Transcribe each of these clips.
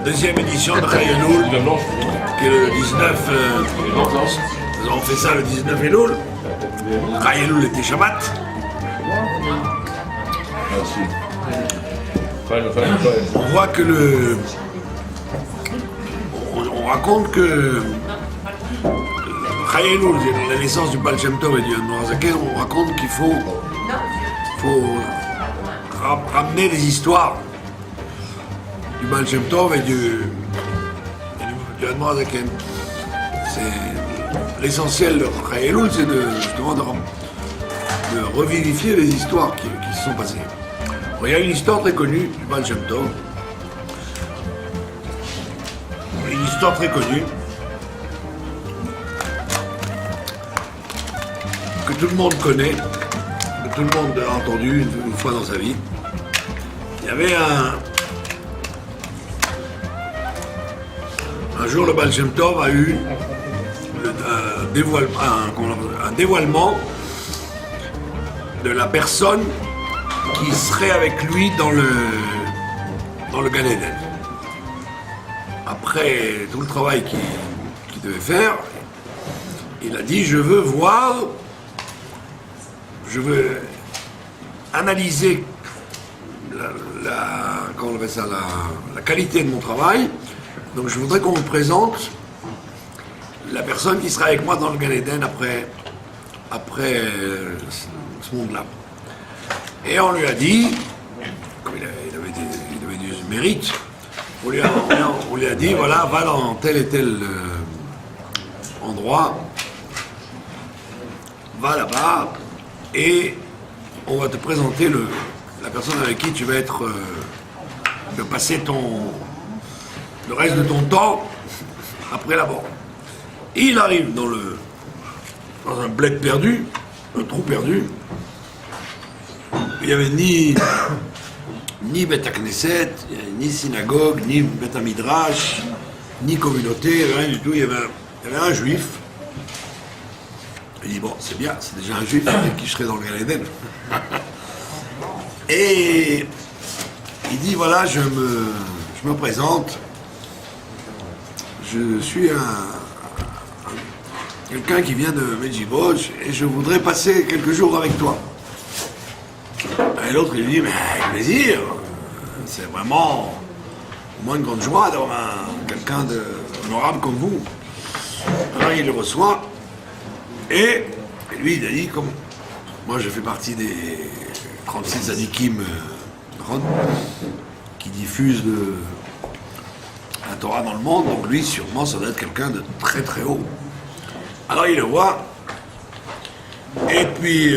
deuxième édition de Chayeloul, qui est le 19. Nous avons fait ça le 19 Elul. Chayeloul était Shabbat. On voit que on raconte que Chayeloul, la naissance du Baal Shem Tov et du Admorazaken, on raconte qu'il faut ramener les histoires du Baal Shem Tov et du Admorazaken. C'est l'essentiel de Chayeloul, c'est justement de revivifier les histoires qui se sont passées. Il y a une histoire très connue du Baal Shem Tov. Une histoire très connue que tout le monde connaît, que tout le monde a entendu une fois dans sa vie. Il y avait un jour, le Baal Shem Tov a eu un dévoilement de la personne qui serait avec lui dans le Gan Eden. Après tout le travail qu'il devait faire, il a dit je veux analyser comment on appelle ça, la qualité de mon travail. Donc je voudrais qu'on me présente la personne qui sera avec moi dans le Gan Eden après ce monde-là. Et on lui a dit, comme il avait du mérite, on lui a dit, voilà, va dans tel et tel endroit, va là-bas, et on va te présenter la personne avec qui tu vas passer le reste de ton temps après la mort. Et il arrive dans un bled perdu, un trou perdu. Il n'y avait ni Beth Knesset, ni synagogue, ni Beth Midrash, ni communauté, rien du tout. Il y avait un juif. Il dit bon, c'est bien, c'est déjà un juif qui serait dans le Gan Eden. Et il dit voilà, je me présente. Je suis quelqu'un qui vient de Medjiboj et je voudrais passer quelques jours avec toi. Et l'autre il lui dit mais avec plaisir, c'est vraiment au moins une grande joie d'avoir quelqu'un d'honorable comme vous. Alors il le reçoit et lui il a dit comme moi je fais partie des 36 tzadikim qui diffusent la Torah dans le monde, donc lui sûrement ça doit être quelqu'un de très très haut. Alors il le voit et puis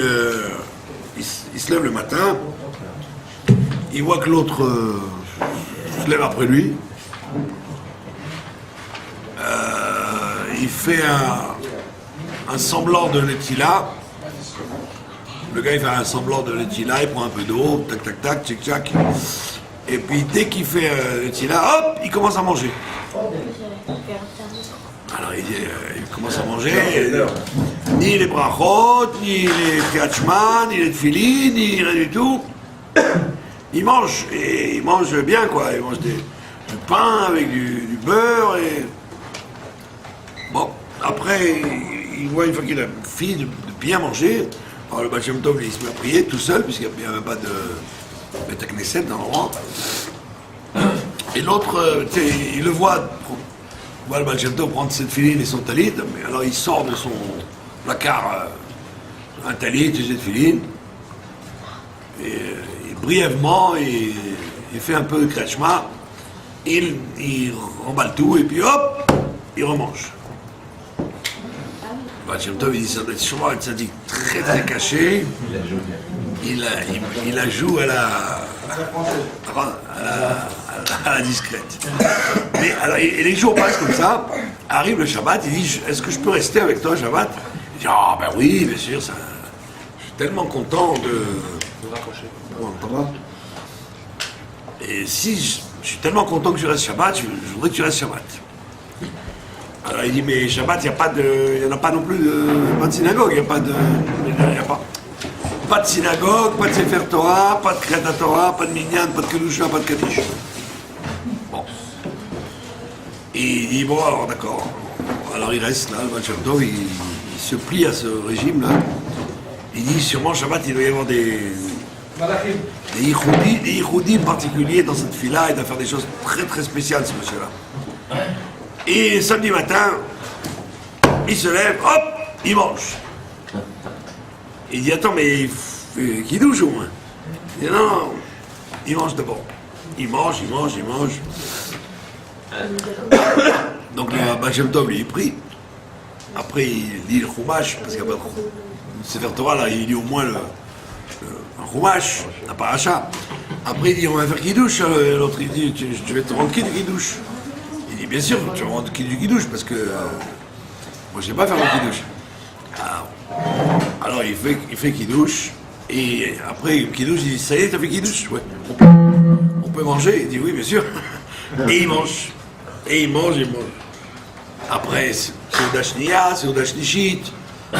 il se lève le matin, il voit que l'autre se lève après lui, il fait un semblant de Netila, le gars il fait un semblant de Netila, il prend un peu d'eau, tac tac tac, tchic tchac, et puis dès qu'il fait Netila, hop, il commence à manger. Alors il commence à manger, ni les brachot, ni les kriyat shema, ni les tefillin, ni rien du tout. Il mange, et il mange bien quoi, il mange du pain avec du beurre et... Bon, après, il voit une fois qu'il a fini de bien manger, alors le Baal Shem Tov il se met à prier tout seul, puisqu'il n'y a même pas de Beth Knesset dans l'endroit. Et l'autre, il le voit le Baal Shem Tov prendre cette filine et son talit, mais alors il sort de son placard un talit et cette filine, et brièvement, il fait un peu de kriyat shema, il remballe tout, et puis hop, il remange. Le Baal Shem Tov, il dit, ça doit être sûrement un tzaddik très très caché, il la joue à la discrète. Mais alors, et les jours passent comme ça, arrive le Shabbat, il dit est-ce que je peux rester avec toi Shabbat? Il dit ah ben oui, bien sûr, je suis tellement content de raccrocher. Et si je suis tellement content que tu restes Shabbat, je voudrais que tu restes Shabbat. Alors il dit mais Shabbat, il n'y en a pas non plus pas de synagogue, il n'y a pas de synagogue, pas de Sefer Torah, pas de Kriyat Torah, pas de Minyan, pas de Kedusha, pas de Kaddish. Bon. Et il dit, bon, alors d'accord. Alors il reste là, le Baal Shem Tov, il se plie à ce régime-là. Il dit, sûrement, Shabbat, il doit y avoir des yichoudim particuliers dans cette fille-là. Il doit faire des choses très très spéciales, ce monsieur-là. Et samedi matin, il se lève, hop, il mange. Il dit, attends, mais il fait kidouche au moins. Il dit, non, il mange d'abord. Il mange. Donc le Baal Shem Tov, lui, il prie. Après, il lit le Chumash, parce qu'il y a pas de Sefer Torah, là, il lit au moins un Chumash, la paracha. Après, il dit, on va faire kidouche. L'autre, il dit, tu vas te rendre qui du kidouche? Il dit, bien sûr, tu vas me rendre qui du kidouche, parce que moi, je sais pas faire le kidouche. Alors, il fait kidouche. Et après, kidouche, il dit, ça y est, t'as fait kidouche? Ouais. On peut manger? Il dit, oui, bien sûr. Et il mange. Après, c'est Seuda Shniya, Seuda Shnishit,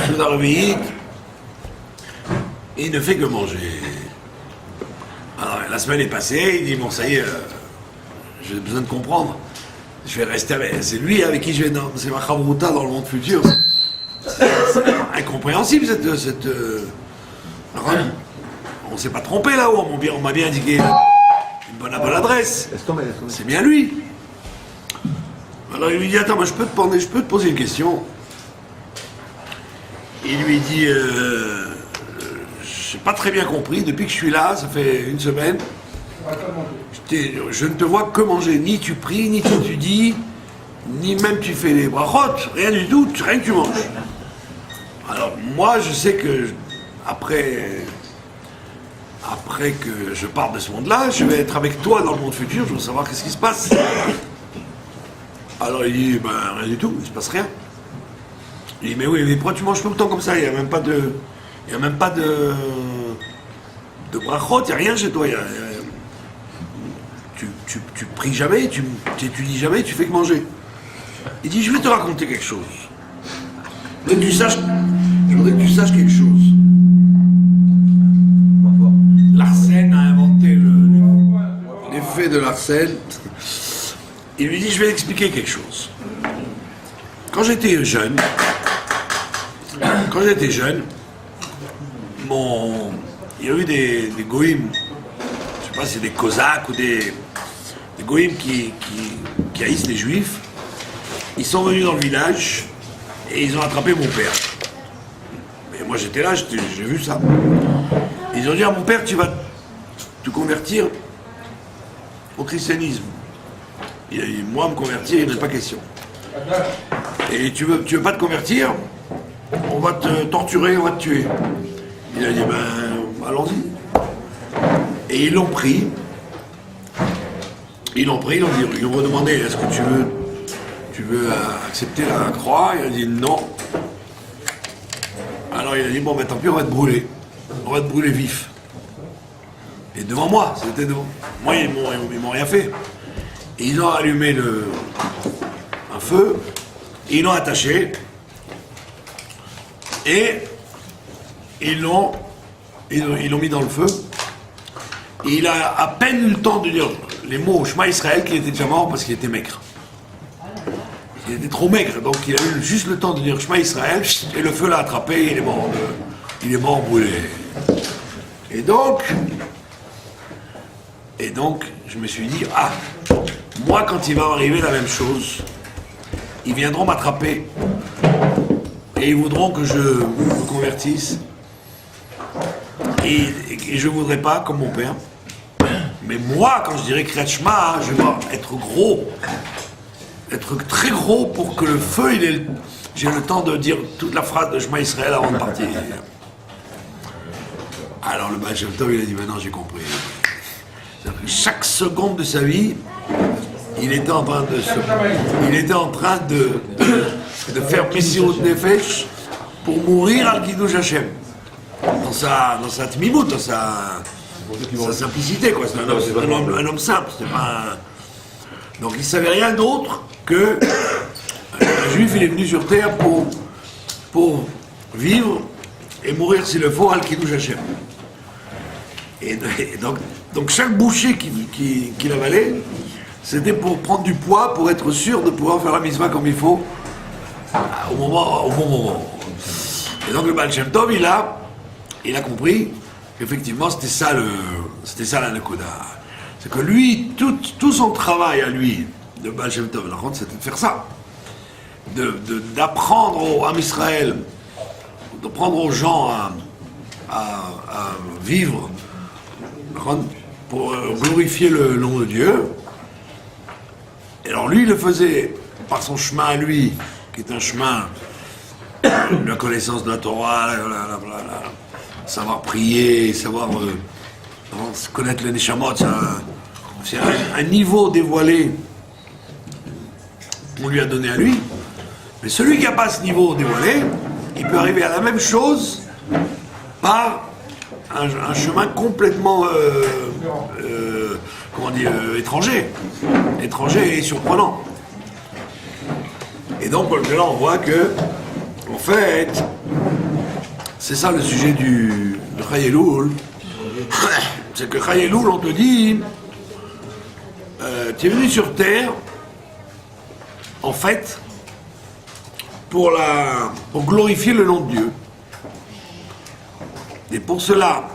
Seuda Revi'it. Et il ne fait que manger. Alors, la semaine est passée, il dit, bon, ça y est, j'ai besoin de comprendre. Je vais rester avec... C'est lui avec qui je vais... C'est ma chavruta dans le monde futur. C'est incompréhensible, cette on s'est pas trompé là-haut, on m'a bien indiqué une bonne adresse. C'est bien lui. Alors il lui dit, attends, moi je peux te poser une question. Il lui dit, j'ai pas très bien compris, depuis que je suis là, ça fait une semaine, je ne te vois que manger, ni tu pries, ni tu étudies, ni même tu fais les brachot, rien du tout, rien que tu manges. Alors moi je sais que après que je parte de ce monde-là, je vais être avec toi dans le monde futur, je veux savoir qu'est-ce qui se passe. Alors il dit, ben rien du tout, il se passe rien. Il dit, mais oui, mais pourquoi tu manges tout le temps comme ça? Il n'y a même pas de brachot, il n'y a rien chez toi. Tu pries jamais, tu étudies jamais, tu fais que manger. Il dit, je vais te raconter quelque chose. Je voudrais que tu saches quelque chose. Larsen a inventé l'effet de Larsen. Il lui dit, je vais t'expliquer quelque chose. Quand j'étais jeune, il y a eu des goïms, je sais pas si c'est des cosaques ou des goïms qui haïssent les juifs. Ils sont venus dans le village et ils ont attrapé mon père. Mais moi j'étais là, j'ai vu ça. Ils ont dit à mon père, tu vas te convertir au christianisme. Il a dit, moi me convertir, il n'est pas question. Et tu veux pas te convertir, on va te torturer, on va te tuer. Il a dit, ben allons-y. Et ils l'ont pris. Ils l'ont redemandé, est-ce que tu veux accepter la croix? Il a dit non. Alors il a dit, bon ben tant pis, on va te brûler. On va te brûler vif. Et devant moi, c'était devant. Moi, ils m'ont rien fait. Et ils ont allumé un feu, et ils l'ont attaché, et ils l'ont mis dans le feu. Et il a à peine eu le temps de dire les mots Shema Israël qu'il était déjà mort parce qu'il était maigre. Il était trop maigre, donc il a eu juste le temps de dire Shema Israël, et le feu l'a attrapé, et il est mort brûlé. Et donc, je me suis dit, moi quand il va m'arriver la même chose, ils viendront m'attraper, et ils voudront que je me convertisse, et je ne voudrais pas, comme mon père, mais moi, quand je dirais Kriyat Shema, je vais être gros, être très gros pour que le feu, j'ai le temps de dire toute la phrase de Shema Israël avant de partir. Alors le Baal Shem Tov, il a dit, maintenant j'ai compris. C'est-à-dire que chaque seconde de sa vie, il était en train de faire Messirut Nefesh pour mourir al Kiddush Hashem. Dans sa tmimout, dans sa simplicité, quoi. C'est un homme simple, c'est pas un... Donc il ne savait rien d'autre que un juif, il est venu sur terre pour vivre et mourir s'il le faut al Kiddush Hashem. Et donc chaque bouchée qu'il avalait, c'était pour prendre du poids, pour être sûr de pouvoir faire la mitzvah comme il faut, au bon moment. Et donc le Baal Shem Tov, il a compris qu'effectivement c'était ça la Nakuda. C'est que lui, tout son travail à lui, de Baal Shem Tov, c'était de faire ça. D'apprendre au Am Israël, d'apprendre aux gens à vivre pour glorifier le nom de Dieu. Et alors lui, il le faisait par son chemin à lui, qui est un chemin de la connaissance de la Torah, savoir prier, savoir connaître les Neshamot, c'est un niveau dévoilé qu'on lui a donné à lui. Mais celui qui n'a pas ce niveau dévoilé, il peut arriver à la même chose par un chemin complètement étranger et surprenant. Et donc là on voit que en fait c'est ça le sujet de Chai Elul. C'est que Chai Elul, on te dit tu es venu sur terre en fait pour glorifier le nom de Dieu. Et pour cela,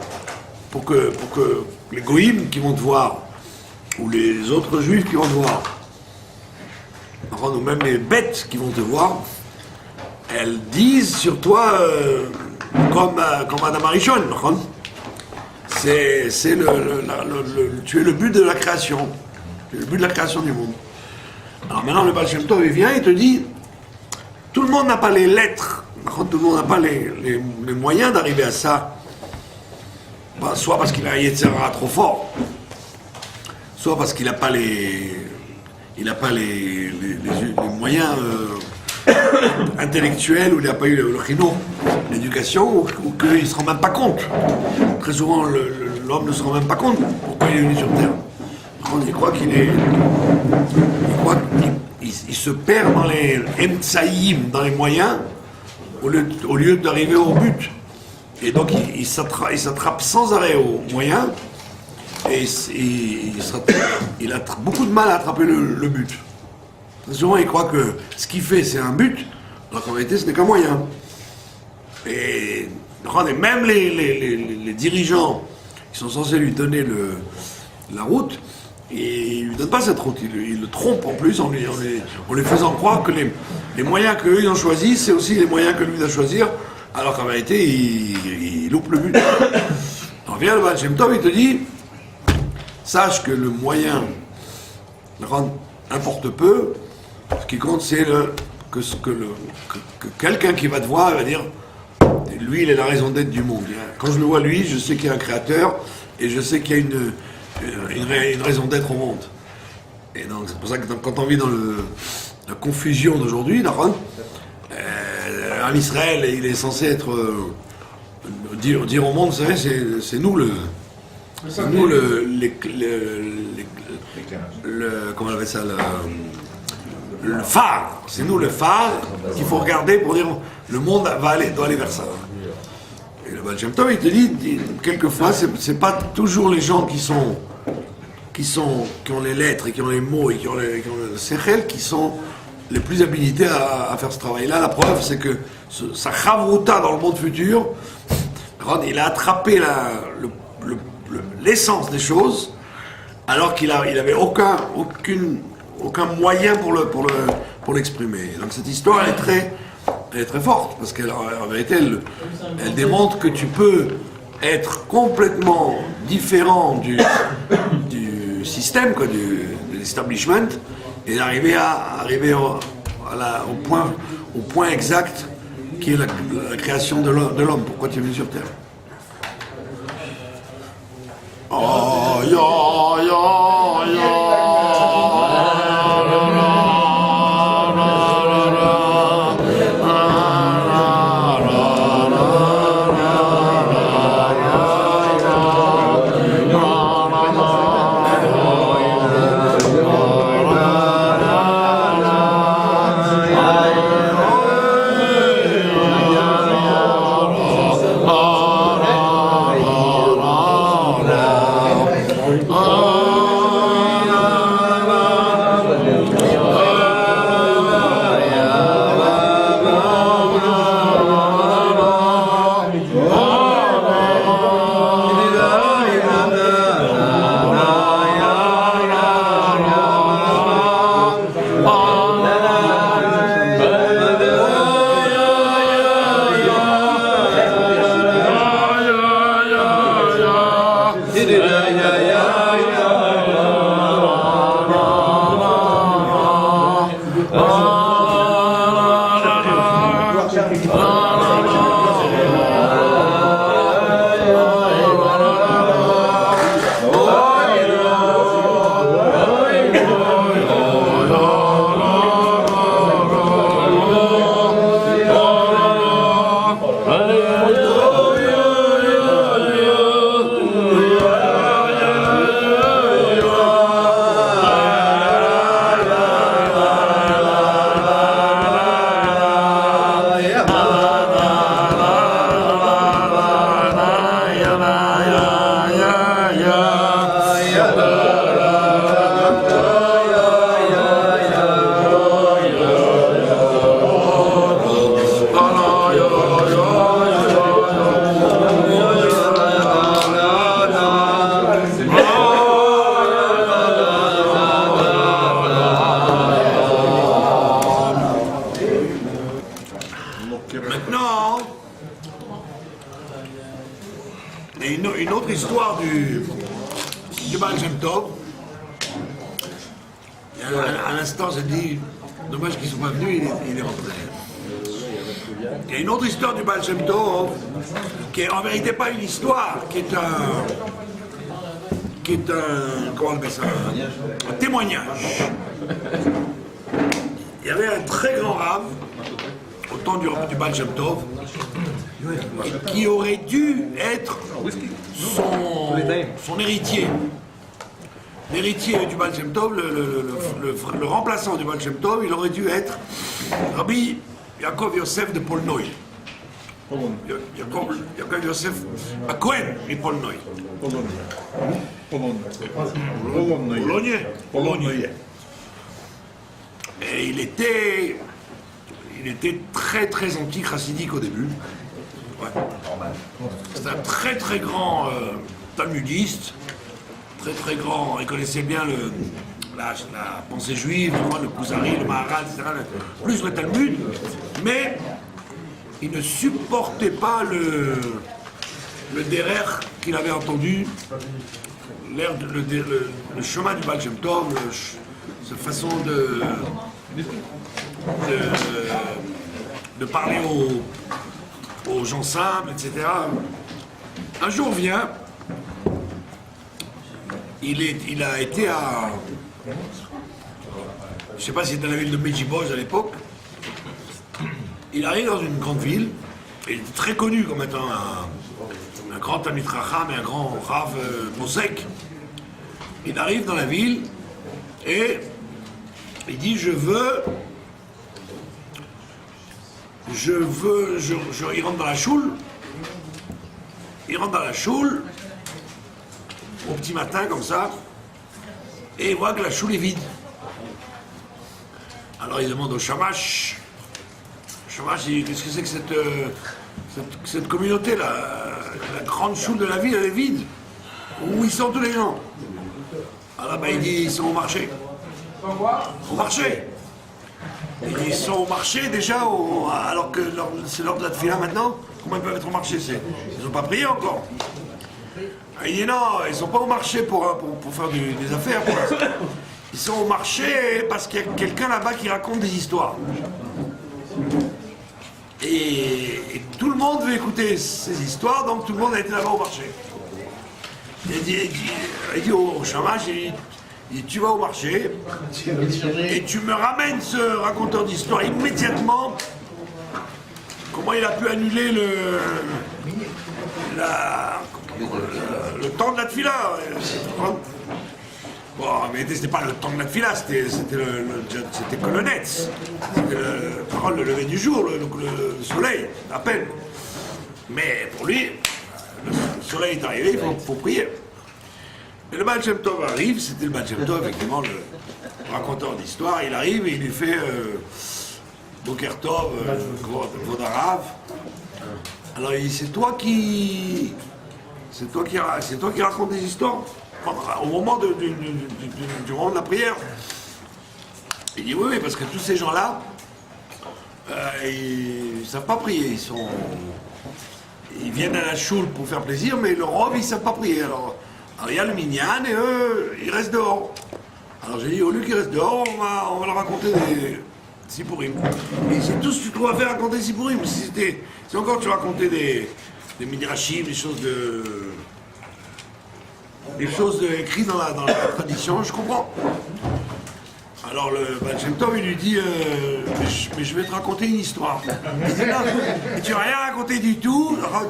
pour que les goïms qui vont te voir, ou les autres juifs qui vont te voir, ou même les bêtes qui vont te voir, elles disent sur toi comme Adam Arishon. Tu es le but de la création. Tu es le but de la création du monde. Alors maintenant, le Baal Shem Tov, il vient et te dit, tout le monde n'a pas les lettres, tout le monde n'a pas les moyens d'arriver à ça. Soit parce qu'il a un Yetzirah trop fort, soit parce qu'il n'a pas les moyens intellectuels, ou il n'a pas eu le chino, l'éducation, ou qu'il ne se rend même pas compte. Très souvent, l'homme ne se rend même pas compte pourquoi il est venu sur Terre. Il croit qu'il se perd dans les emtsaïm, dans les moyens, au lieu d'arriver au but. Et donc il s'attrape sans arrêt aux moyens, et il a beaucoup de mal à attraper le but. Très souvent il croit que ce qu'il fait c'est un but, alors qu'en réalité ce n'est qu'un moyen. Et même les dirigeants qui sont censés lui donner la route, ils ne lui donnent pas cette route, ils le trompent en plus en lui faisant croire que les moyens qu'eux ils ont choisis, c'est aussi les moyens que lui doit choisir, alors qu'en réalité il loupe le but. Alors vient le Baal Shem Tov, il te dit, sache que le moyen importe peu, ce qui compte c'est que quelqu'un qui va te voir, il va dire, lui il est la raison d'être du monde. Quand je le vois lui, je sais qu'il y a un créateur, et je sais qu'il y a une raison d'être au monde. Et donc c'est pour ça que quand on vit dans la confusion d'aujourd'hui, en Israël, il est censé être dire au monde, vous savez, c'est nous comment on appelle ça, le phare. C'est nous le phare qu'il faut regarder pour dire le monde doit aller vers ça. Et le Baal Shem Tov, il te dit quelquefois, c'est pas toujours les gens qui ont les lettres et qui ont les mots et qui ont le sechel qui sont les plus habilités à faire ce travail-là. La preuve, c'est que sa chavruta dans le monde futur, il a attrapé l'essence des choses, alors qu'il n'avait aucun moyen pour l'exprimer. Donc cette histoire, elle est très forte, parce qu'en vérité, elle démontre que tu peux être complètement différent du système, de l'establishment, et d'arriver au point exact qui est la création de l'homme. Pourquoi tu es venu sur Terre? Oh, ya, ya, ya. Oh Et une autre histoire du Baal Shem Tov. À l'instant, j'ai dit, dommage qu'ils ne sont pas venus, il est rentré. Il y a une autre histoire du Baal Shem Tov, qui est en vérité pas une histoire, qui est un comment on appelle ça, un témoignage. Il y avait un très grand rave, au temps du Baal Shem Tov, qui aurait dû être son héritier. L'héritier du Baal Shem Tov, le remplaçant du Baal Shem Tov, il aurait dû être Rabbi Yaakov Yosef de Polnoï. Yaakov Yosef à Cohen et Polnoï. Polonier. Et il était très très anti-chassidique au début. Ouais. C'était un très très grand talmudiste, très très grand, il connaissait bien la pensée juive, le Kuzari, le Maharal, etc. Plus le Talmud, mais il ne supportait pas le derer qu'il avait entendu, le chemin du Baal Shem Tov, cette façon de parler aux gens simples, etc. Un jour vient, il a été à, je ne sais pas si c'était dans la ville de Medjiboj à l'époque, il arrive dans une grande ville, et il est très connu comme étant un grand Talmid Chacham et un grand Rav Mosek. Il arrive dans la ville et il dit il rentre dans la choule, au petit matin comme ça, et il voit que la choule est vide. Alors il demande au Shamash, il dit, qu'est-ce que c'est que cette communauté-là, la grande choule de la ville, elle est vide. Où ils sont tous les gens? Alors il dit, ils sont au marché. Au marché. Il dit, ils sont au marché déjà, alors que c'est l'heure de la tefila maintenant. Comment ils peuvent être au marché? Ils n'ont pas prié encore. Il dit non, ils ne sont pas au marché pour faire des affaires. Ils sont au marché parce qu'il y a quelqu'un là-bas qui raconte des histoires. Et tout le monde veut écouter ces histoires, donc tout le monde a été là-bas au marché. Il dit au Shamash, il dit, tu vas au marché et tu me ramènes ce raconteur d'histoire immédiatement. Comment il a pu annuler le temps de la tefila? Bon, mais c'était pas le temps de la tefila, c'était que le net. C'était le lever du jour, le soleil, à peine. Mais pour lui, le soleil est arrivé, il faut prier. Et le Baal Shem Tov arrive, c'était le Baal Shem Tov, effectivement, le raconteur d'histoire, il arrive et il lui fait Boker Tov, Vodarav. Alors il dit, c'est toi qui raconte des histoires au moment du moment de la prière. Il dit oui, parce que tous ces gens-là, ils ne savent pas prier, ils viennent à la choule pour faire plaisir, mais le rov, ils ne savent pas prier. Alors il y a le minyan et eux, ils restent dehors. Alors j'ai dit, au lieu qu'ils restent dehors, on va leur raconter des Sipourim. Et c'est tout ce que tu dois faire, raconter des Sipourim. Si encore tu racontais des midrashim, des choses écrites dans la tradition, je comprends. Alors le Baal Shem Tov, il lui dit, mais je vais te raconter une histoire. Il dit, non, tu n'as rien raconté du tout. Alors,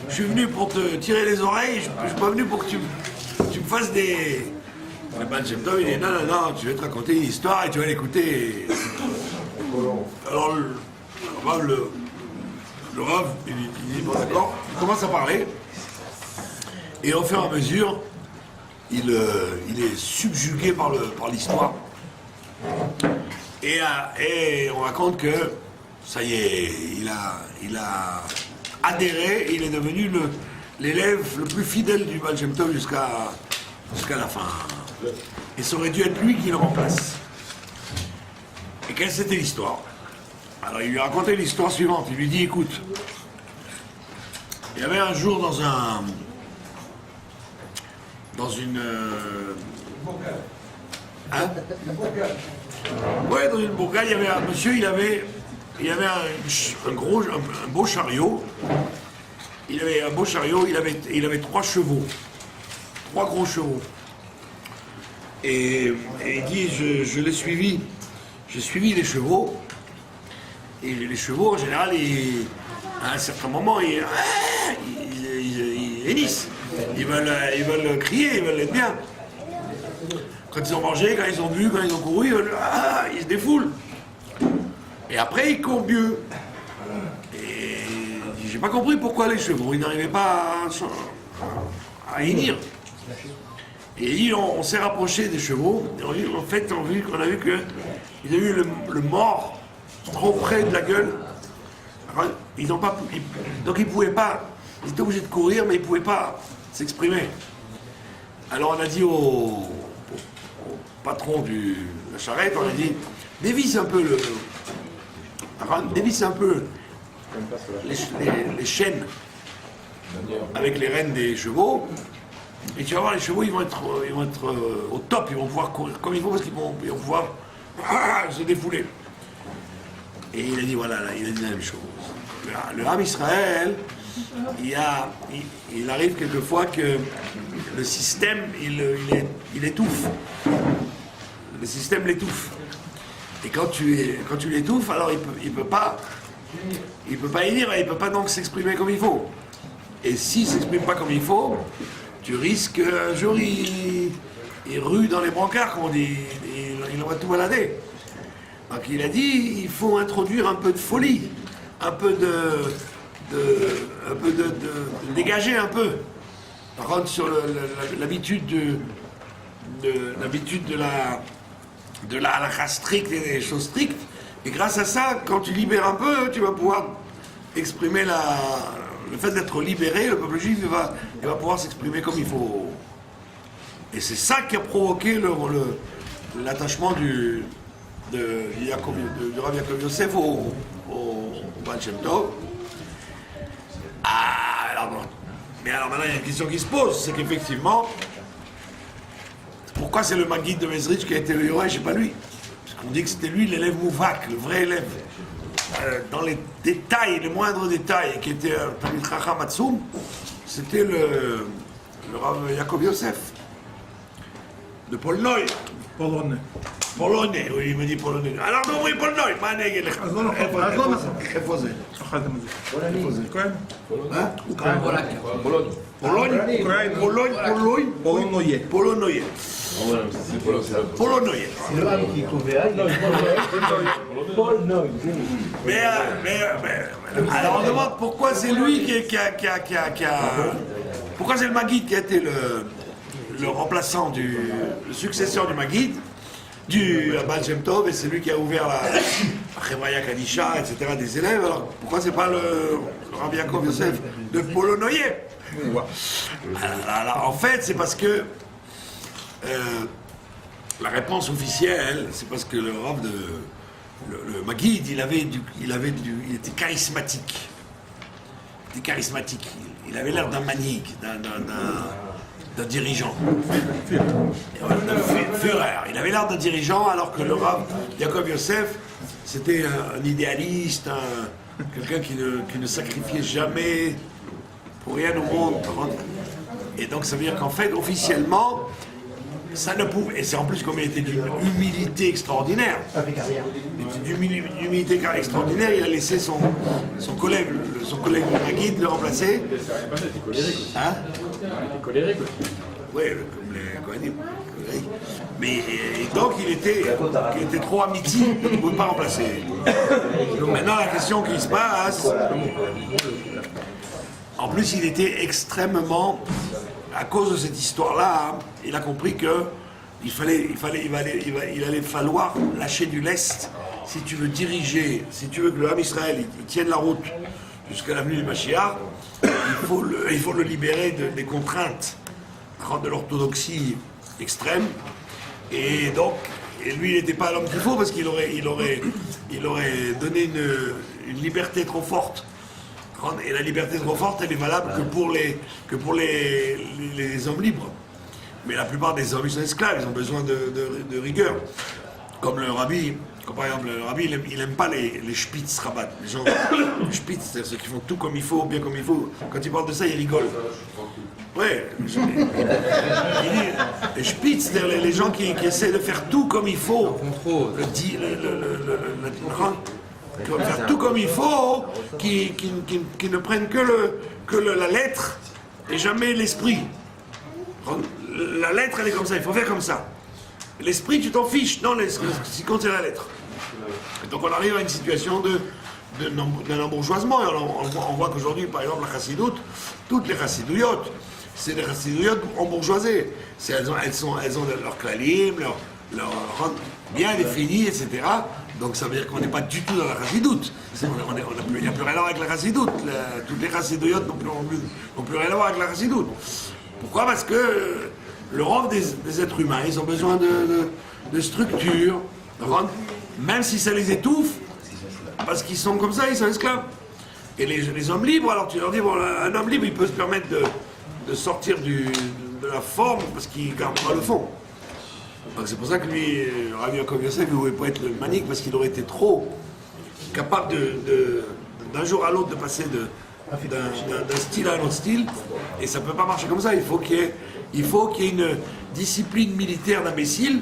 je suis venu pour te tirer les oreilles, je ne suis pas venu pour que tu me fasses des... Le Baal Shem Tov, il dit, non, tu vais te raconter une histoire et tu vas l'écouter. Alors le Rav, il dit, bon d'accord, il commence à parler. Et au fur et à mesure, il est subjugué par l'histoire. Et on raconte que, ça y est, il a adhéré et il est devenu l'élève le plus fidèle du Baal Shem Tov jusqu'à la fin. Et ça aurait dû être lui qui le remplace. Et quelle c'était l'histoire? Alors il lui a raconté l'histoire suivante. Il lui dit, écoute, il y avait un jour dans dans une... Hein? Ouais, dans une bourgade, il y avait un monsieur, il avait un beau chariot. Il avait un beau chariot, il avait 3 chevaux. 3 gros chevaux. Et il dit, je l'ai suivi. J'ai suivi les chevaux. Et les chevaux, en général, à un certain moment, ils hennissent. Ils veulent crier, ils veulent être bien. Quand ils ont mangé, quand ils ont bu, quand ils ont couru, ils se défoulent. Et après, ils courent mieux. Et j'ai pas compris pourquoi les chevaux, ils n'arrivaient pas à hennir. Et on s'est rapproché des chevaux. Et en fait, on a vu qu'ils avaient eu le mort trop près de la gueule. Alors, donc ils pouvaient pas. Ils étaient obligés de courir, mais ils pouvaient pas s'exprimer. Alors on a dit au patron de la charrette, on a dit dévisse un peu les chaînes avec les rênes des chevaux, et tu vas voir, les chevaux ils vont être au top, ils vont pouvoir courir comme il faut parce qu'ils vont pouvoir se défouler. Et il a dit voilà, là, il a dit la même chose. Le Ham Israël, il arrive quelquefois que le système il étouffe. Le système l'étouffe. Et quand tu l'étouffes, alors il peut pas élire, il peut pas donc s'exprimer comme il faut. Et s'il s'exprime pas comme il faut, tu risques un jour il rue dans les brancards, comme on dit, il va tout balader. Donc il a dit, il faut introduire un peu de folie, un peu de dégager un peu. Par contre, sur l'habitude de la halakha stricte et des choses strictes. Et grâce à ça, quand tu libères un peu, tu vas pouvoir exprimer le fait d'être libéré, le peuple juif il va pouvoir s'exprimer comme il faut. Et c'est ça qui a provoqué l'attachement du Rav Yaakov Yosef au Baal Shem Tov. Mais alors maintenant il y a une question qui se pose, c'est qu'effectivement, pourquoi c'est le Maguid de Mezrich qui a été le Yoresh et pas lui? Parce qu'on dit que c'était lui l'élève Mouvak, le vrai élève. Dans les détails, les moindres détails, qui était un Talmid Chacham Atzoum, c'était le Rav Yaakov Yosef, de Polnoï. Polonais, oui, il me dit polonais. Alors, non, oui, polonais, מה אני אגיד לך? איפה זה? פולוניה. C'est le Ham qui trouvait. Mais alors on demande pourquoi c'est lui qui a... Pourquoi c'est le Maguid qui a été le remplaçant le successeur du Maguid, du Baal Shem Tov, et c'est lui qui a ouvert la Chevaya Kadisha, etc., des élèves. Alors pourquoi c'est pas le Rav Yaakov Yosef de Polonoye? Alors en fait c'est parce que la réponse officielle, c'est parce que le Rav le Maguid, il était charismatique. Il était charismatique. Il avait l'air d'un manik, d'un dirigeant. Führer. Il avait l'air d'un dirigeant, alors que le Rav Yaakov Yosef, c'était un idéaliste, quelqu'un qui ne sacrifiait jamais pour rien au monde. Et donc ça veut dire qu'en fait, officiellement, ça ne pouvait. Et c'est en plus comme il était d'une humilité extraordinaire. D'une humilité extraordinaire, il a laissé son collègue Maguid le remplacer. Hein? Colérique. Oui, comme les Kohanim. Mais et donc il était trop amitié, il ne pouvait pas remplacer. Donc maintenant la question qui se passe. En plus, il était extrêmement. À cause de cette histoire-là, il a compris qu'il allait falloir lâcher du lest si tu veux diriger, si tu veux que le Ham Israël il tienne la route jusqu'à l'avenue du Mashiach, il faut le libérer des contraintes de l'orthodoxie extrême. Et donc, lui, il n'était pas l'homme qu'il faut parce qu'il aurait donné une liberté trop forte. Et la liberté trop forte, elle est valable que pour les hommes libres. Mais la plupart des hommes, ils sont esclaves, ils ont besoin de rigueur. Comme le rabbi, comme par exemple le rabbi, il aime pas les spitz rabat. Les gens, les spitz, c'est-à-dire ceux qui font tout comme il faut, bien comme il faut. Quand il parle de ça, il rigole. Ouais, il dit, les spitz, c'est-à-dire les gens qui essaient de faire tout comme il faut. Faire tout comme il faut, qui ne prennent que la lettre et jamais l'esprit. La lettre, elle est comme ça, il faut faire comme ça. L'esprit, tu t'en fiches. Non, ce qui compte, c'est la lettre. Et donc on arrive à une situation d'un embourgeoisement. Et on voit qu'aujourd'hui, par exemple, la chassidoute, toutes les chassidouillotes, c'est des chassidouillotes embourgeoisées. Elles ont leur klalim, leur bien défini, etc. Donc ça veut dire qu'on n'est pas du tout dans la chassidoute. Il n'y a plus rien à voir avec la chassidoute. Toutes les chassidouillotes n'ont plus rien à voir avec la chassidoute. Pourquoi? Parce que le rôle des êtres humains, ils ont besoin de structure, même si ça les étouffe, parce qu'ils sont comme ça, ils sont esclaves. Et les hommes libres, alors tu leur dis, bon, un homme libre, il peut se permettre de sortir de la forme, parce qu'il garde pas le fond. Donc c'est pour ça que lui, Rabbi Yaakov Yosef, il ne pouvait pas être le manique, parce qu'il aurait été trop capable d'un jour à l'autre de passer d'un style à un autre style, et ça ne peut pas marcher comme ça. Il faut qu'il y ait une discipline militaire d'imbécile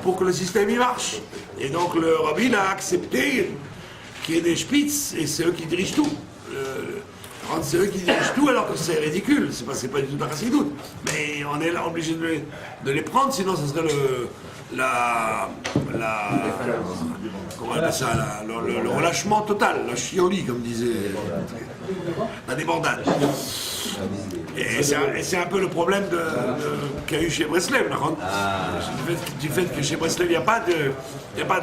pour que le système y marche. Et donc le rabbi a accepté qu'il y ait des spitz, et c'est eux qui dirigent tout. C'est eux qui dirigent tout, alors que c'est ridicule, c'est pas du tout la chassidoute. Mais on est là obligé de les prendre, sinon ce serait comment on appelle ça, le relâchement total, la chioli, comme disait, la débandade. Et c'est un peu le problème qu'il y a eu chez Breslev, du fait que chez Breslev, il n'y a pas de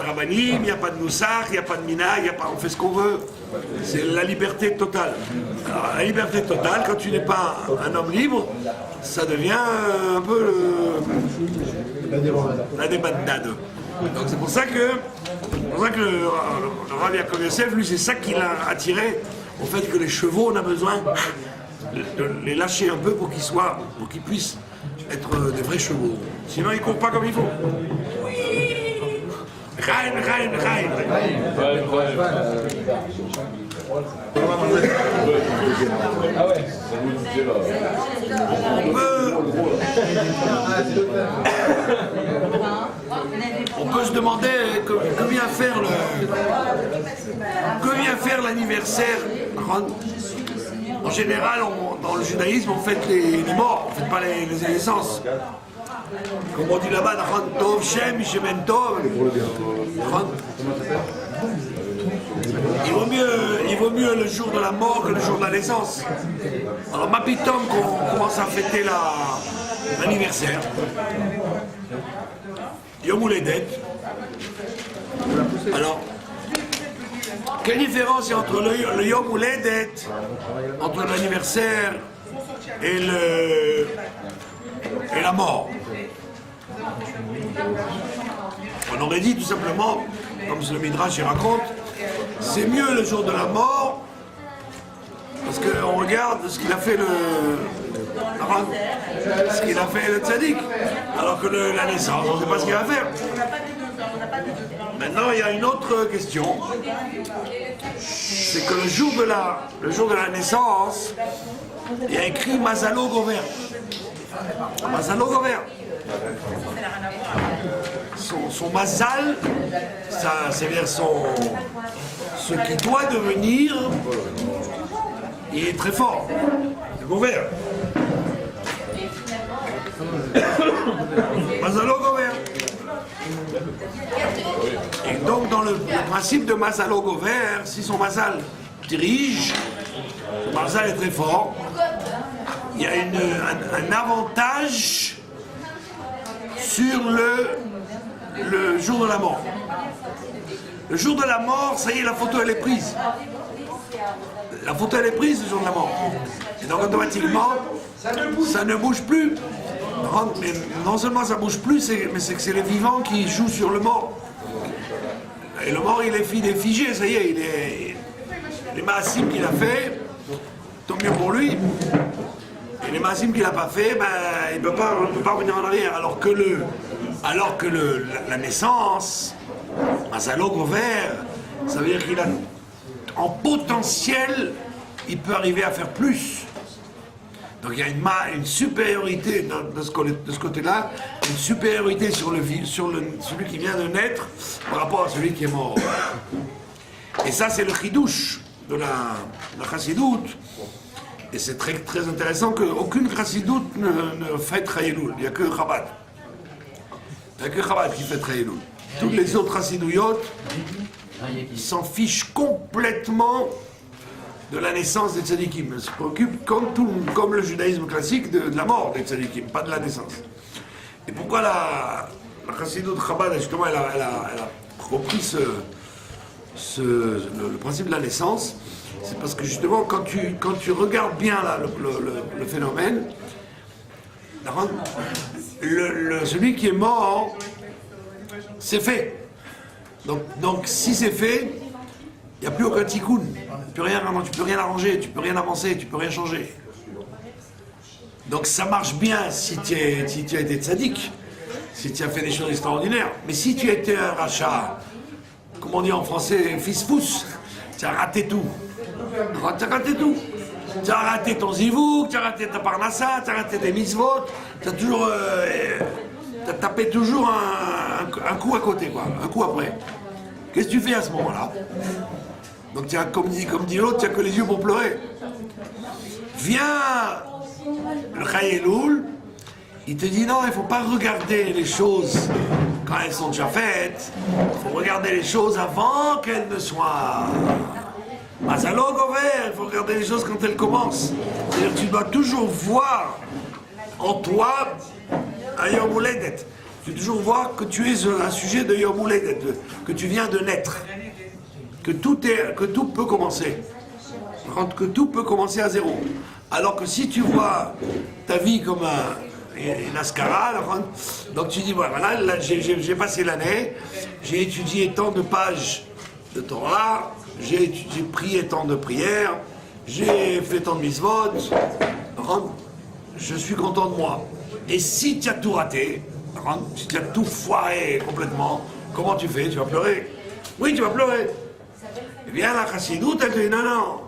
rabbanim, il n'y a pas de noussach, il n'y a pas de minag, on fait ce qu'on veut. C'est la liberté totale. Alors, la liberté totale, quand tu n'es pas un homme libre, ça devient un peu la débandade. Donc c'est pour ça que le Rabbi Yaakov Yosef, lui, c'est ça qui l'a attiré au fait que les chevaux, on a besoin de les lâcher un peu pour qu'ils puissent être des vrais chevaux. Sinon, ils ne courent pas comme il faut. Chaim. On peut se demander que vient faire l'anniversaire. En général, dans le judaïsme, on fête les morts, on ne fête pas les naissances. Comme on dit là-bas, Tov Shem, Shemen Tov. Il vaut mieux le jour de la mort que le jour de la naissance. Alors, ma pitom, qu'on commence à fêter l'anniversaire. Yom Houledet. Alors, quelle différence il y a entre le Yom Houledet, entre l'anniversaire et la mort? On aurait dit tout simplement, comme le Midrash y raconte, c'est mieux le jour de la mort, parce qu'on regarde ce qu'il a fait le tzaddik, alors que la naissance, on ne sait pas ce qu'il va faire. Maintenant, il y a une autre question, c'est que le jour de la naissance, il y a écrit Mazalo Gover. Mazalo Gover. Son mazal, c'est-à-dire ce qui doit devenir, il est très fort. C'est Gover. Mazalo Gover. Et donc dans le principe de Mazalo Gover, si son mazal dirige, son mazal est très fort, il y a un avantage sur le jour de la mort. Le jour de la mort, ça y est, la photo elle est prise. La photo elle est prise le jour de la mort. Et donc automatiquement, ça ne bouge plus. Mais non seulement ça ne bouge plus, mais c'est que c'est le vivant qui joue sur le mort. Et le mort il est figé, ça y est, les maasim qu'il a fait, tant mieux pour lui. Et les Maasim qu'il n'a pas fait, ben, il ne peut pas revenir en arrière. Alors que la naissance, Mazalo Gover, ça veut dire qu'il a, en potentiel, il peut arriver à faire plus. Donc il y a une supériorité de ce côté-là, une supériorité sur celui qui vient de naître par rapport à celui qui est mort. Et ça, c'est le chidouche de la chassidoute. Et c'est très, très intéressant qu'aucune chassidoute ne fête Chayeloul. Il n'y a que Chabad. Il n'y a que Chabad qui fête Chayeloul. Toutes les autres chassidouillotes, ils s'en fichent complètement de la naissance des tzadikim. Ils se préoccupent comme le judaïsme classique de la mort des tzadikim, pas de la naissance. Et pourquoi la chassidoute Chabad, justement, elle a repris le principe de la naissance? C'est parce que justement, quand tu regardes bien là, le phénomène, celui qui est mort, c'est fait. Donc si c'est fait, il n'y a plus aucun tikkun. Tu peux rien arranger, tu peux rien avancer, tu peux rien changer. Donc ça marche bien si tu as été tzaddik, si tu as fait des choses extraordinaires. Mais si tu as été un rachat, comme on dit en français, fils-pousse, tu as raté tout. Tu as raté tout. Tu as raté ton zivouk, tu as raté ta parnassa, tu as raté tes mitzvot, tu as toujours... tu as tapé toujours un coup à côté, quoi, un coup après. Qu'est-ce que tu fais à ce moment-là? Donc tu as, comme dit l'autre, tu n'as que les yeux pour pleurer. Viens le Chayeloul, il te dit non, il ne faut pas regarder les choses quand elles sont déjà faites, il faut regarder les choses avant qu'elles ne soient... Mazalo Gover, il faut regarder les choses quand elles commencent. C'est-à-dire que tu dois toujours voir en toi un Yom Houledet. Tu dois toujours voir que tu es un sujet de Yom Houledet, que tu viens de naître. Que tout peut commencer. Que tout peut commencer à zéro. Alors que si tu vois ta vie comme une ascara, donc tu dis, voilà, j'ai passé l'année, j'ai étudié tant de pages de Torah, j'ai prié tant de prières, j'ai fait tant de mitzvot, je suis content de moi. Et si tu as tout raté, si tu as tout foiré complètement, comment tu fais? Tu vas pleurer. Oui, tu vas pleurer. Eh bien, la chassidoute, elle te dit non.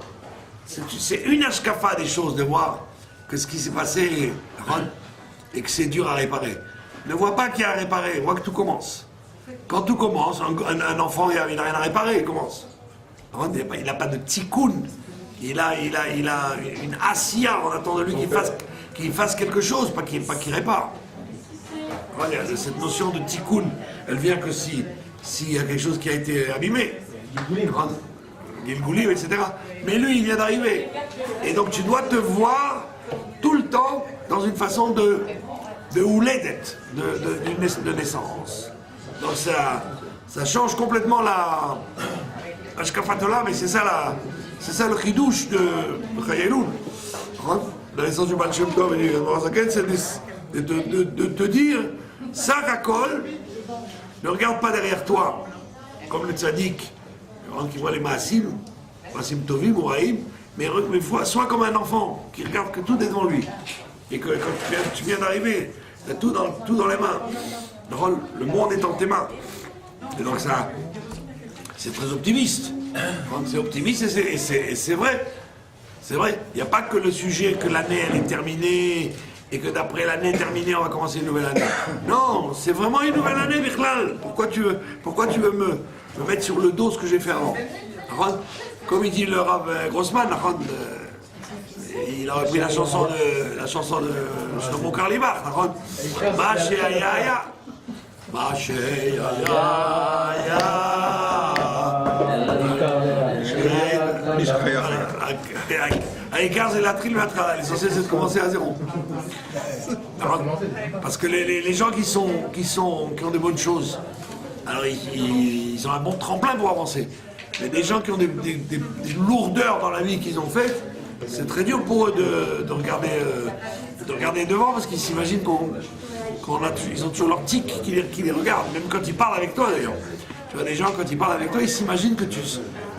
C'est une ashkafa des choses de voir que ce qui s'est passé et que c'est dur à réparer. Ne vois pas qu'il y a à réparer, vois que tout commence. Quand tout commence, un enfant, il n'a rien à réparer, il commence. Il n'a pas de tikkun. Il a une asiya, on attend de lui qu'il fasse quelque chose, pas qu'il répare. Cette notion de tikkun, elle vient que s'il y a quelque chose qui a été abîmé. Gilgoulim, etc. Mais lui, il vient d'arriver. Et donc tu dois te voir tout le temps dans une façon de houledet, de naissance. Donc ça change complètement la shkafatola, mais c'est ça le chidouche de Chayeloul. La naissance du Baal Shem Tov et du Morazaken, c'est de te dire, ça racole, ne regarde pas derrière toi, comme le tzaddik, qui voit les Maasim Tovim ou Raïm, mais sois comme un enfant qui regarde que tout est devant lui. Et que quand tu viens d'arriver, tu as tout dans les mains. Le monde est en tes mains. Et donc ça, c'est très optimiste. C'est optimiste et c'est vrai. C'est vrai. Il n'y a pas que le sujet que l'année elle est terminée et que d'après l'année terminée, on va commencer une nouvelle année. Non, c'est vraiment une nouvelle année, Bichlal. Pourquoi tu veux me mettre sur le dos ce que j'ai fait avant? Comme il dit le Rav Grossman, il a repris la chanson de Shlomo Karlibach. Maché Aya. Maché Aya. C'est la trille matrale. L'essentiel, c'est de commencer à zéro. Parce que les gens qui ont des bonnes choses, alors ils ont un bon tremplin pour avancer. Mais des gens qui ont des lourdeurs dans la vie qu'ils ont faites, c'est très dur pour eux de regarder devant parce qu'ils s'imaginent qu'ils ont toujours leur tic qui les regarde, même quand ils parlent avec toi d'ailleurs. Tu vois, des gens, quand ils parlent avec toi, ils s'imaginent que tu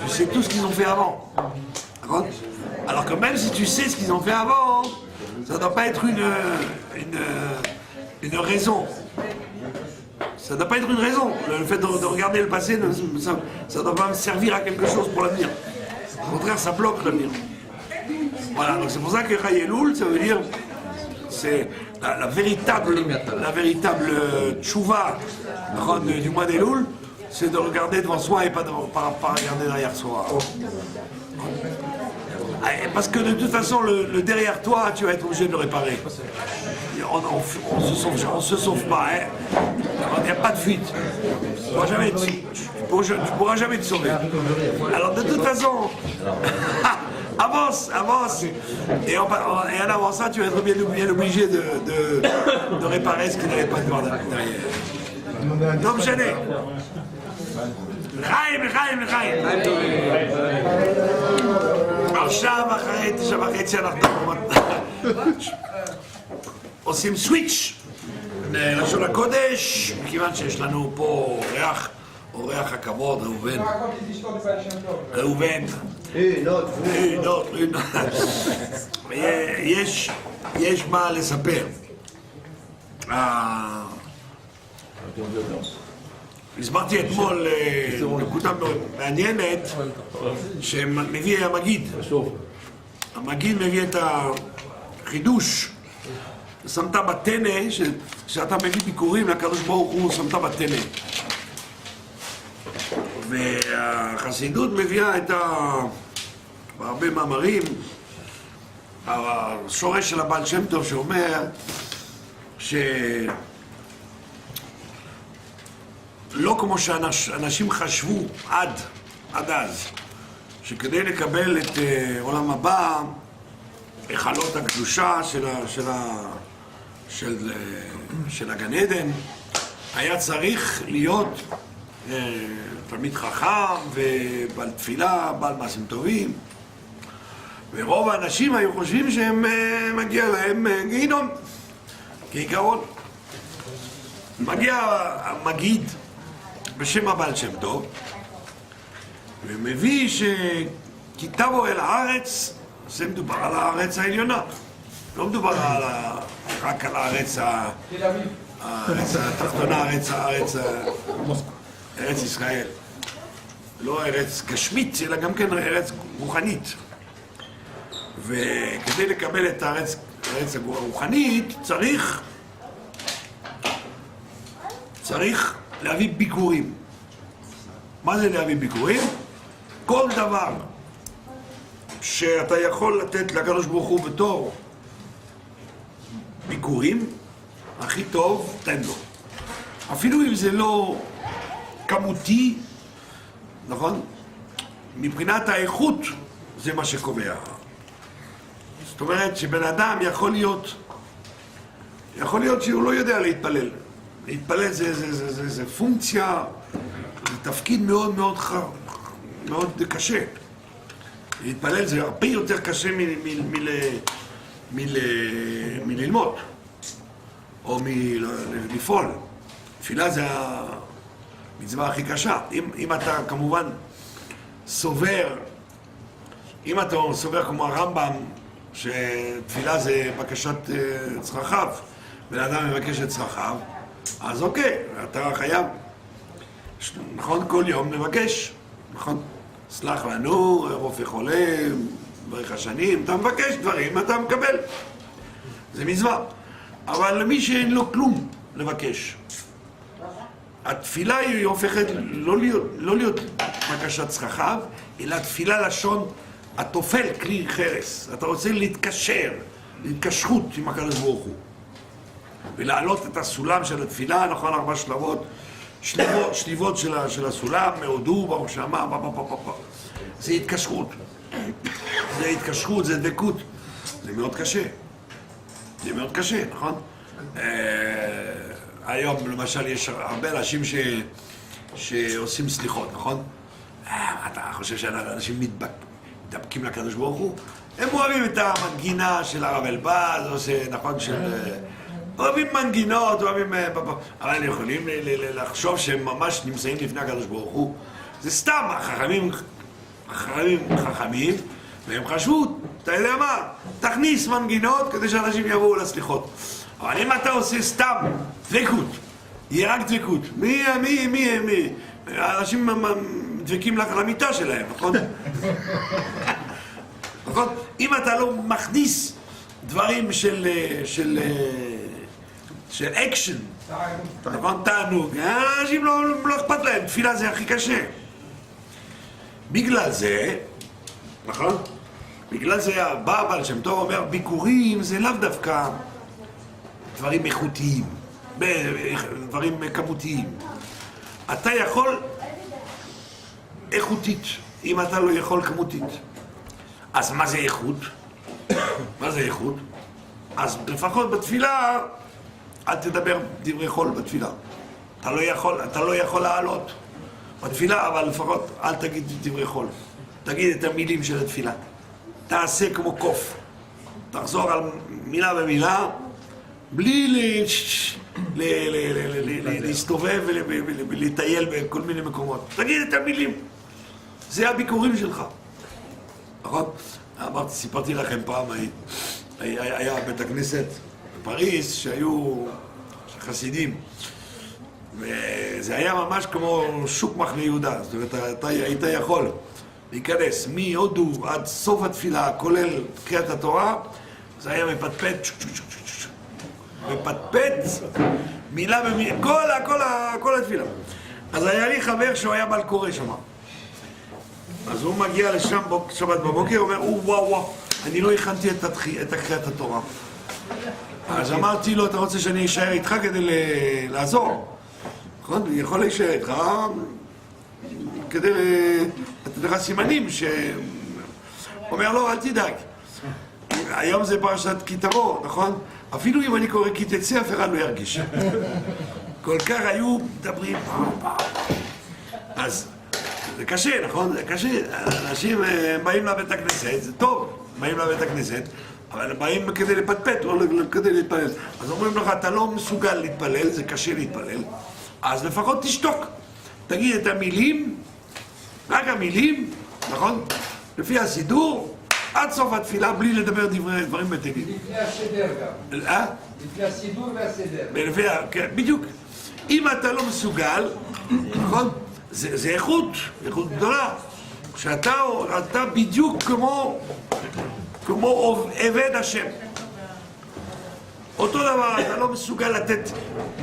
sais tout ce qu'ils ont fait avant. Alors que même si tu sais ce qu'ils ont fait avant, ça ne doit pas être une raison. Ça ne doit pas être une raison. Le fait de regarder le passé, ça ne doit pas me servir à quelque chose pour l'avenir. Au contraire, ça bloque l'avenir. Voilà, donc c'est pour ça que Chayeloul, ça veut dire, c'est la véritable tchouva du mois d'Elul, c'est de regarder devant soi et pas regarder derrière soi. Parce que de toute façon, le derrière toi, tu vas être obligé de le réparer. On se sauve pas, hein. Il n'y a pas de fuite. Tu pourras jamais te sauver. Alors de toute façon, avance. Et en avançant, tu vas être bien obligé de réparer ce qui n'allait pas derrière. Donc gêné. לחיים. עכשיו אחרי 9:30 אנחנו עושים סוויץ' ללשון הקודש, מכיוון שיש לנו פה אורח הכבוד, ראובן. יש מה לספר. הסברתי אתמול נקודה מעניינת שמביא המגיד. המגיד מביא את החידוש. שמת בטנא, כשאתה מביא ביקורים לקדוש ברוך הוא, שמת בטנא. והחסידות מביאה את בהרבה מאמרים, השורש של הבעל שם טוב שאומר לא כמו שאנשים חשבו עד אז, שכדי לקבל את עולם הבא, היכלות הקדושה של הגן עדן, היה צריך להיות תלמיד חכם ובעל תפילה, בעל מעשים טובים, ורוב האנשים היו חושבים שהם מגיע להם גיהינום, כעיקרון. מגיע המגיד בשם הבעל שם טוב ומביא שכי תבוא אל הארץ, זה מדובר על הארץ העליונה, לא מדובר רק על הארץ התחתונה, ארץ ישראל, לא ארץ גשמית אלא גם כן ארץ רוחנית. וכדי לקבל את הארץ הרוחנית צריך להביא ביקורים. מה זה להביא ביקורים? כל דבר שאתה יכול לתת לקדוש ברוך הוא בתור ביקורים, הכי טוב, תן לו. אפילו אם זה לא כמותי, נכון? מבחינת האיכות זה מה שקובע. זאת אומרת שבן אדם יכול להיות שהוא לא יודע להתפלל. להתפלל זה פונקציה, זה תפקיד מאוד מאוד קשה. להתפלל זה הרבה יותר קשה מללמוד, או מלפעול. תפילה זה המצווה הכי קשה. אם אתה כמובן סובר, אם אתה סובר כמו הרמב"ם, שתפילה זה בקשת צרכיו, ולאדם מבקש את צרכיו, אז אוקיי, אתה חייב, נכון, כל יום נבקש, נכון? סלח לנו, רופא חולה, ברך השנים, אתה מבקש דברים, אתה מקבל. זה מצווה. אבל למי שאין לו כלום לבקש, התפילה היא הופכת לא להיות בקשת צרכיו, אלא תפילה לשון התופל כלי חרס. אתה רוצה להתקשרות עם הקדוש ברוך הוא. ולהעלות את הסולם של התפילה, נכון, 4 שליבות של הסולם, מעודו, ברוך שמה, זה התקשרות. זה התקשרות, זה דקות. זה מאוד קשה. נכון? היום למשל יש הרבה אנשים שעושים סליחות, נכון? אתה חושב שאנשים מתדבקים לקדוש ברוך הוא? הם אוהבים את המנגינה של הרב אלבז, נכון, אוהבים מנגינות, אבל הם יכולים לחשוב שהם ממש נמצאים לפני הקדוש ברוך הוא. זה סתם, החכמים, והם חשבו אתה יודע מה? תכניס מנגינות כדי שאנשים יבואו לסליחות. אבל אם אתה עושה סתם דבקות, יהיה רק דבקות. מי? האנשים דבקים למיטה שלהם, נכון? נכון? אם אתה לא מכניס דברים של אקשן, נכון? תענוג, אנשים לא אכפת להם, תפילה זה הכי קשה. בגלל זה, נכון? בגלל זה בא הבעל שם טוב אומר, ביקורים זה לאו דווקא דברים איכותיים, דברים כמותיים. אתה יכול איכותית, אם אתה לא יכול כמותית. אז מה זה איכות? מה זה איכות? אז לפחות בתפילה, אל תדבר דברי חול בתפילה. אתה לא יכול לעלות בתפילה, אבל לפחות אל תגיד דברי חול. תגיד את המילים של התפילה. תעשה כמו קוף. תחזור על מילה במילה, בלי להסתובב ולטייל בכל מיני מקומות. תגיד את המילים. זה הביקורים שלך. נכון? סיפרתי לכם פעם, היה בית הכנסת בפריז שהיו חסידים. וזה היה ממש כמו שוק מחנה יהודה. זאת אומרת, אתה היית יכול להיכנס מהודו עד סוף התפילה, כולל קריאת התורה, זה היה מפטפט, מילה במילה, כל התפילה. אז היה לי חבר שהוא היה בעל קורא שם. אז הוא מגיע לשם שבת בבוקר, הוא אומר, וואו, אני לא הכנתי את קריאת התורה. אז אמרתי לו, אתה רוצה שאני אשאר איתך כדי לעזור? נכון? אני יכול להישאר איתך כדי לתת לך סימנים אומר לו, אל תדאג. היום זה פרשת כי תבוא, נכון? אפילו אם אני קורא כי תצא, אף אחד לא ירגיש. כל כך היו מדברים אז זה קשה, נכון? זה קשה. אנשים באים לבית הכנסת, זה טוב, באים לבית הכנסת, אבל הם באים כדי לפטפט, לא כדי להתפלל. אז אומרים לך, אתה לא מסוגל להתפלל, זה קשה להתפלל, אז לפחות תשתוק. תגיד את המילים, רק המילים, נכון? לפי הסידור, עד סוף התפילה, בלי לדבר דברים בטלים. לפי הסדר גם. לפי הסידור והסדר. כן, בדיוק. אם אתה לא מסוגל, נכון? זה איכות גדולה. שאתה בדיוק כמו עבד השם. אותו דבר, אתה לא מסוגל לתת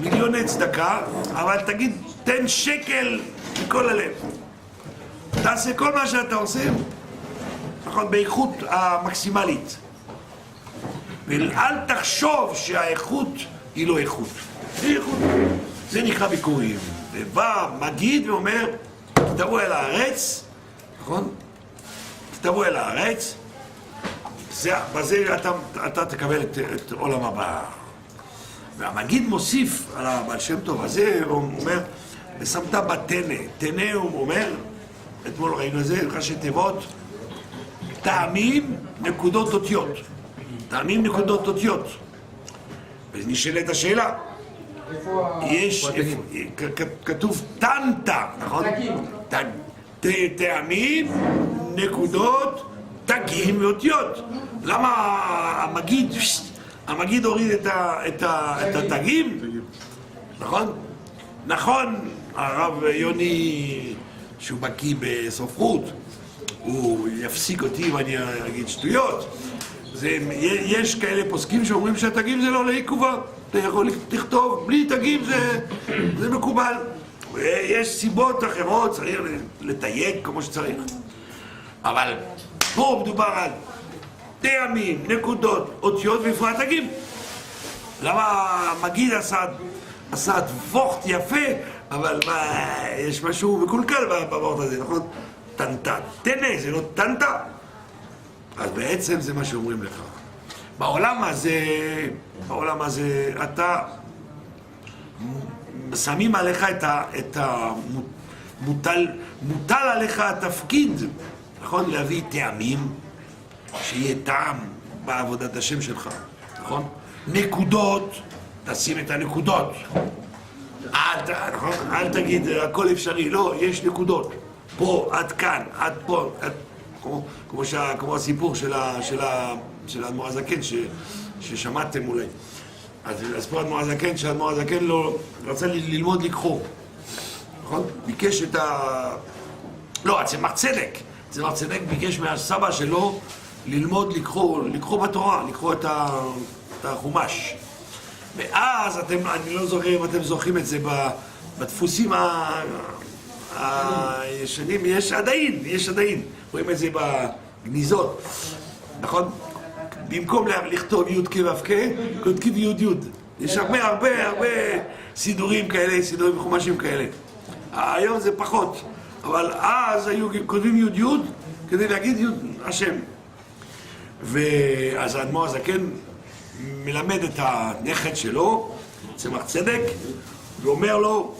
מיליוני צדקה, אבל תגיד, תן שקל מכל הלב. תעשה כל מה שאתה עושה, נכון, באיכות המקסימלית. ואל תחשוב שהאיכות היא לא איכות. זה איכות. זה נקרא ביקורים. ובא מגיד ואומר, תבוא אל הארץ, נכון? תבוא אל הארץ, בזה אתה תקבל את עולם הבא. והמגיד מוסיף על הבעל שם טוב הזה, הוא אומר, ושמת בתנה. תנה הוא אומר, אתמול ראינו את זה, ראשי תיבות, טעמים, נקודות אותיות. טעמים, נקודות אותיות. ונשאלת השאלה, יש, כתוב טנטה, נכון? טעמים, נקודות, תגים ואותיות. למה המגיד הוריד את התגים? נכון? נכון, הרב יוני, שהוא בקיא בסופרות, הוא יפסיק אותי ואני אגיד שטויות. יש כאלה פוסקים שאומרים שהתגים זה לא לעיכובה. אתה יכול לכתוב בלי תגים, זה מקובל. יש סיבות אחרות, צריך לתייג כמו שצריך. אבל פה מדובר על טעמים, נקודות, אותיות ובפרט תגים. למה המגיד עשה דבוכט יפה, אבל יש משהו מקולקל בבורת הזה, נכון? טנטה, תנה, זה לא טנטה. אז בעצם זה מה שאומרים לך. בעולם הזה אתה שמים עליך מוטל עליך התפקיד, נכון? להביא טעמים, שיהיה טעם בעבודת השם שלך, נכון? נקודות, תשים את הנקודות. אל תגיד הכל אפשרי, לא, יש נקודות. פה, עד כאן, עד פה, כמו הסיפור של האדמו"ר הזקן ששמעתם אולי. אז פה האדמו"ר הזקן, שהאדמו"ר הזקן לא רצה ללמוד לקרוא, נכון? ביקש את לא, הצמח צדק. צמח צדק ביקש מהסבא שלו ללמוד לקרוא בתורה, לקרוא את החומש. ואז אני לא זוכר אם אתם זוכרים את זה בדפוסים הישנים, יש עדיין, רואים את זה בגניזות, נכון? במקום לכתוב י' כ' ו' כ', כותבים י' י'. יש הרבה סידורים כאלה, סידורים וחומשים כאלה. היום זה פחות, אבל אז היו כותבים י' י' כדי להגיד י' השם. ואז האדמו"ר הזקן מלמד את הנכד שלו, צמח צדק, ואומר לו,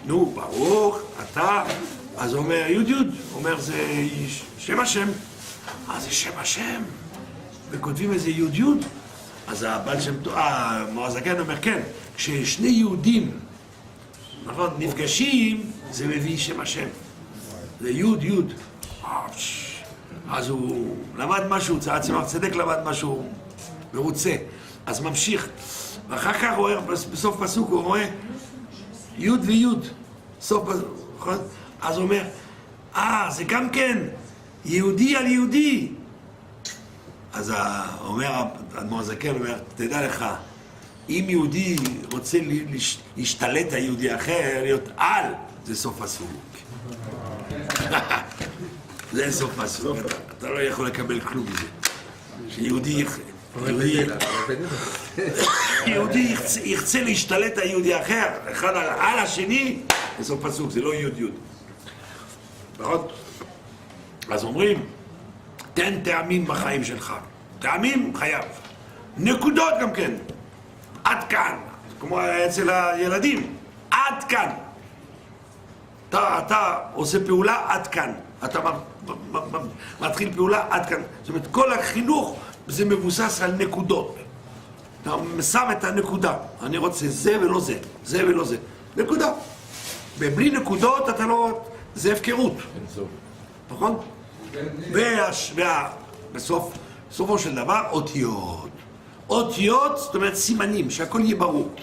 נו, ברוך, אתה, אז הוא אומר, י' י', אומר, זה שם השם. זה שם השם. וכותבים איזה י' י', אז הבעל שם טוב, האדמו"ר הזקן אומר, כן, כששני יהודים, נכון, נפגשים, זה מביא שם השם. זה י' י'. אז הוא למד משהו, צמח צדק למד משהו מרוצה, אז ממשיך. ואחר כך הוא רואה, בסוף פסוק הוא רואה י' וי', סוף פסוק, אז הוא אומר, זה גם כן יהודי על יהודי. אז אומר האדמו"ר הזקן, אומר, תדע לך, אם יהודי רוצה להשתלט על יהודי אחר, להיות על, זה סוף פסוק. זה סוף פסוק, אתה לא יכול לקבל כלום מזה. שיהודי יחצה להשתלט על יהודי אחר, אחד על השני, זה סוף פסוק, זה לא י' י'. נכון? אז אומרים, תן טעמים בחיים שלך. טעמים חייב. נקודות גם כן. עד כאן. כמו אצל הילדים. עד כאן. אתה עושה פעולה עד כאן. אתה מתחיל פעולה עד כאן. זאת אומרת, כל החינוך זה מבוסס על נקודות. אתה שם את הנקודה. אני רוצה זה ולא זה. זה ולא זה. נקודה. ובלי נקודות אתה לא... זה הפקרות. נכון? בסופו של דבר, אותיות. אותיות, זאת אומרת סימנים, שהכל יהיה ברור.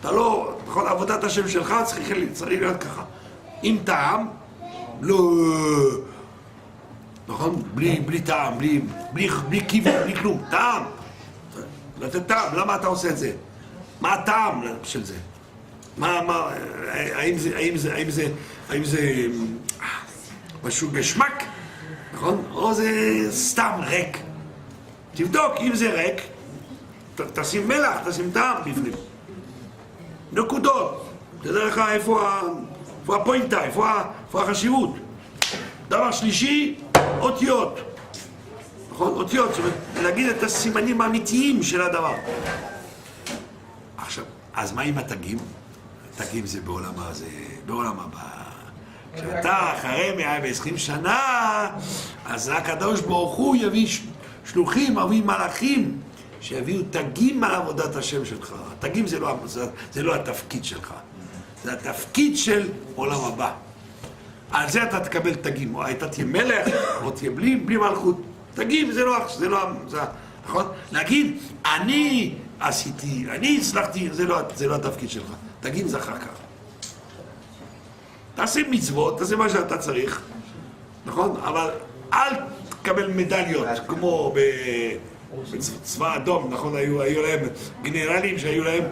אתה לא, בכל עבודת השם שלך צריך להיות ככה. עם טעם, לא... נכון? בלי טעם, בלי כיוון, בלי כלום. טעם. לתת טעם, למה אתה עושה את זה? מה הטעם של זה? האם זה משהו גשמק, נכון? או זה סתם ריק. תבדוק, אם זה ריק, תשים מלח, תשים טעם בפנים. נקודות. תדע לך איפה הפוינטה, איפה החשיבות. דבר שלישי, אותיות. נכון? אותיות, זאת אומרת, להגיד את הסימנים האמיתיים של הדבר. עכשיו, אז מה עם התגים? התגים זה בעולם הזה, בעולם הבא. כשאתה אחרי 120 שנה, אז הקדוש ברוך הוא יביא שלוחים, יביא מלאכים, שיביאו תגים על עבודת השם שלך. התגים זה לא התפקיד שלך, זה התפקיד של עולם הבא. על זה אתה תקבל תגים, או אתה תהיה מלך, או תהיה בלי מלכות. תגים זה לא, נכון? להגיד, אני עשיתי, אני הצלחתי, זה לא התפקיד שלך. תגים זה אחר כך. תעשה מצוות, תעשה מה שאתה צריך, נכון? אבל אל תקבל מדליות, כמו בצבא האדום, נכון? היו להם גנרלים שהיו להם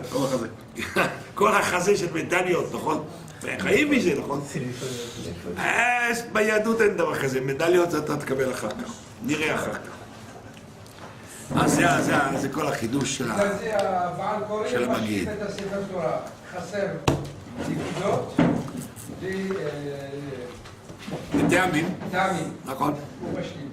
כל החזה של מדליות, נכון? וחיים מזה, נכון? ביהדות אין דבר כזה, מדליות אתה תקבל אחר כך, נראה אחר כך. אז זה כל החידוש של המגיד. את הספר תורה, חסר נקודות, טעמים, טעמים, נכון? הוא משלים.